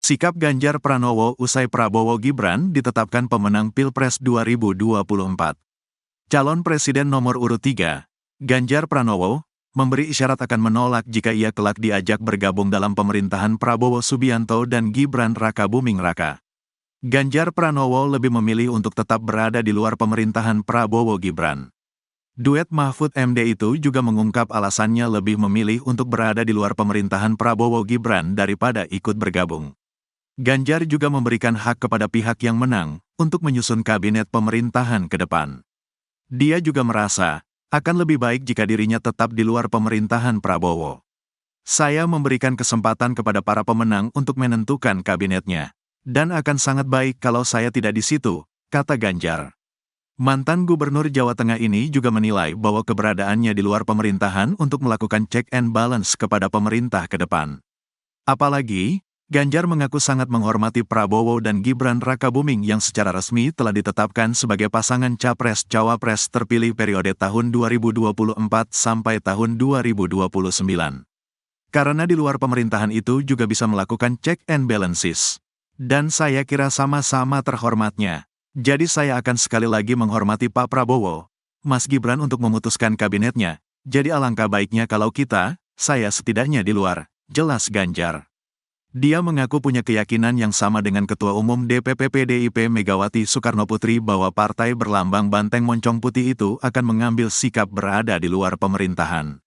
Sikap Ganjar Pranowo usai Prabowo Gibran ditetapkan pemenang Pilpres 2024. Calon Presiden nomor urut 3, Ganjar Pranowo, memberi isyarat akan menolak jika ia kelak diajak bergabung dalam pemerintahan Prabowo Subianto dan Gibran Rakabuming Raka. Ganjar Pranowo lebih memilih untuk tetap berada di luar pemerintahan Prabowo Gibran. Duet Mahfud MD itu juga mengungkap alasannya lebih memilih untuk berada di luar pemerintahan Prabowo Gibran daripada ikut bergabung. Ganjar juga memberikan hak kepada pihak yang menang untuk menyusun kabinet pemerintahan ke depan. Dia juga merasa akan lebih baik jika dirinya tetap di luar pemerintahan Prabowo. Saya memberikan kesempatan kepada para pemenang untuk menentukan kabinetnya, dan akan sangat baik kalau saya tidak di situ, kata Ganjar. Mantan Gubernur Jawa Tengah ini juga menilai bahwa keberadaannya di luar pemerintahan untuk melakukan check and balance kepada pemerintah ke depan. Apalagi, Ganjar mengaku sangat menghormati Prabowo dan Gibran Rakabuming yang secara resmi telah ditetapkan sebagai pasangan Capres-Cawapres terpilih periode tahun 2024 sampai tahun 2029. Karena di luar pemerintahan itu juga bisa melakukan check and balances. Dan saya kira sama-sama terhormatnya. Jadi saya akan sekali lagi menghormati Pak Prabowo, Mas Gibran untuk memutuskan kabinetnya. Jadi alangkah baiknya kalau saya setidaknya di luar, jelas Ganjar. Dia mengaku punya keyakinan yang sama dengan Ketua Umum DPP PDIP Megawati Soekarnoputri bahwa partai berlambang banteng moncong putih itu akan mengambil sikap berada di luar pemerintahan.